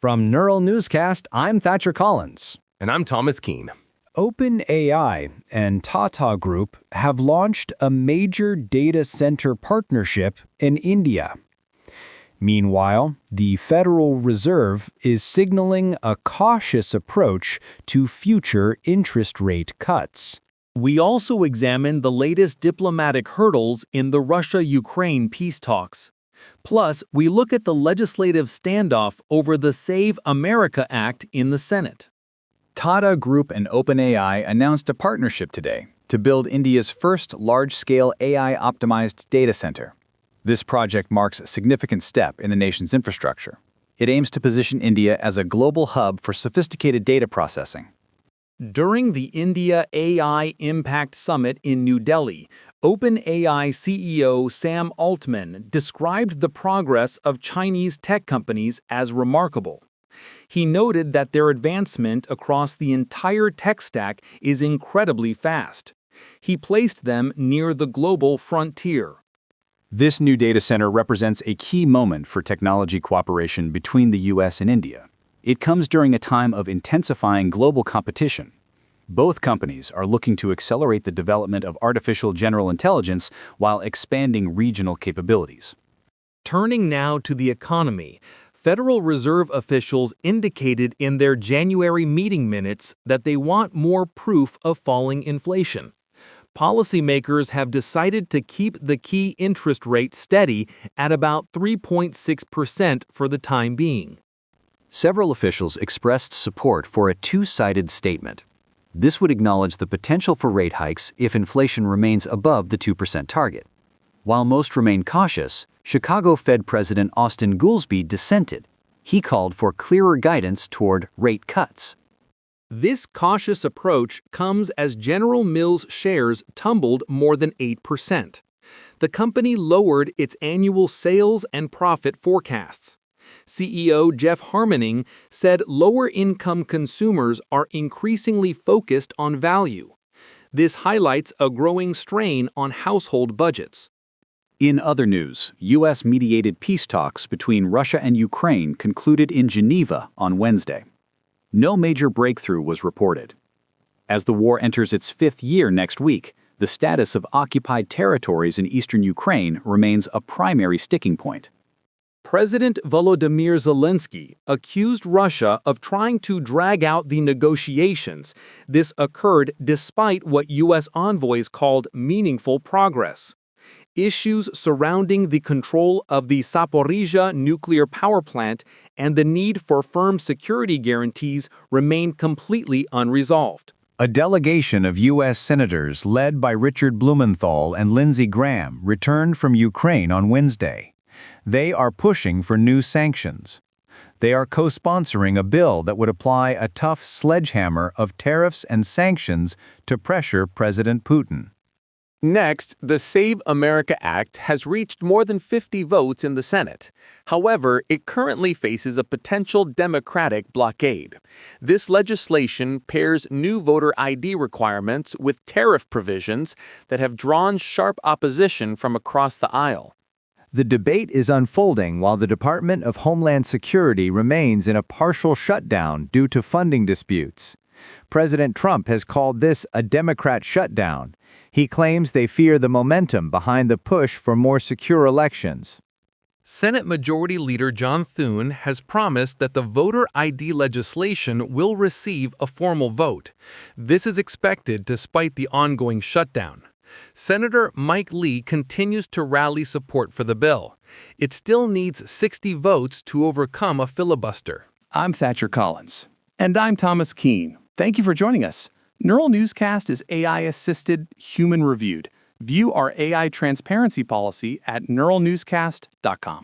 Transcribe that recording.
From Neural Newscast, I'm Thatcher Collins. And I'm Thomas Keene. OpenAI and Tata Group have launched a major data center partnership in India. Meanwhile, the Federal Reserve is signaling a cautious approach to future interest rate cuts. We also examine the latest diplomatic hurdles in the Russia-Ukraine peace talks. Plus, we look at the legislative standoff over the Save America Act in the Senate. Tata Group and OpenAI announced a partnership today to build India's first large-scale AI-optimized data center. This project marks a significant step in the nation's infrastructure. It aims to position India as a global hub for sophisticated data processing. During the India AI Impact Summit in New Delhi, OpenAI CEO Sam Altman described the progress of Chinese tech companies as remarkable. He noted that their advancement across the entire tech stack is incredibly fast. He placed them near the global frontier. This new data center represents a key moment for technology cooperation between the U.S. and India. It comes during a time of intensifying global competition. Both companies are looking to accelerate the development of artificial general intelligence while expanding regional capabilities. Turning now to the economy, Federal Reserve officials indicated in their January meeting minutes that they want more proof of falling inflation. Policymakers have decided to keep the key interest rate steady at about 3.6% for the time being. Several officials expressed support for a two-sided statement. This would acknowledge the potential for rate hikes if inflation remains above the 2% target. While most remain cautious, Chicago Fed President Austin Goolsbee dissented. He called for clearer guidance toward rate cuts. This cautious approach comes as General Mills shares tumbled more than 8%. The company lowered its annual sales and profit forecasts. CEO Jeff Harmening said lower-income consumers are increasingly focused on value. This highlights a growing strain on household budgets. In other news, U.S.-mediated peace talks between Russia and Ukraine concluded in Geneva on Wednesday. No major breakthrough was reported. As the war enters its fifth year next week, the status of occupied territories in eastern Ukraine remains a primary sticking point. President Volodymyr Zelensky accused Russia of trying to drag out the negotiations. This occurred despite what U.S. envoys called meaningful progress. Issues surrounding the control of the Zaporizhzhia nuclear power plant and the need for firm security guarantees remain completely unresolved. A delegation of U.S. senators led by Richard Blumenthal and Lindsey Graham returned from Ukraine on Wednesday. They are pushing for new sanctions. They are co-sponsoring a bill that would apply a tough sledgehammer of tariffs and sanctions to pressure President Putin. Next, the Save America Act has reached more than 50 votes in the Senate. However, it currently faces a potential Democratic blockade. This legislation pairs new voter ID requirements with tariff provisions that have drawn sharp opposition from across the aisle. The debate is unfolding while the Department of Homeland Security remains in a partial shutdown due to funding disputes. President Trump has called this a Democrat shutdown. He claims they fear the momentum behind the push for more secure elections. Senate Majority Leader John Thune has promised that the voter ID legislation will receive a formal vote. This is expected despite the ongoing shutdown. Senator Mike Lee continues to rally support for the bill. It still needs 60 votes to overcome a filibuster. I'm Thatcher Collins. And I'm Thomas Keene. Thank you for joining us. Neural Newscast is AI-assisted, human-reviewed. View our AI transparency policy at neuralnewscast.com.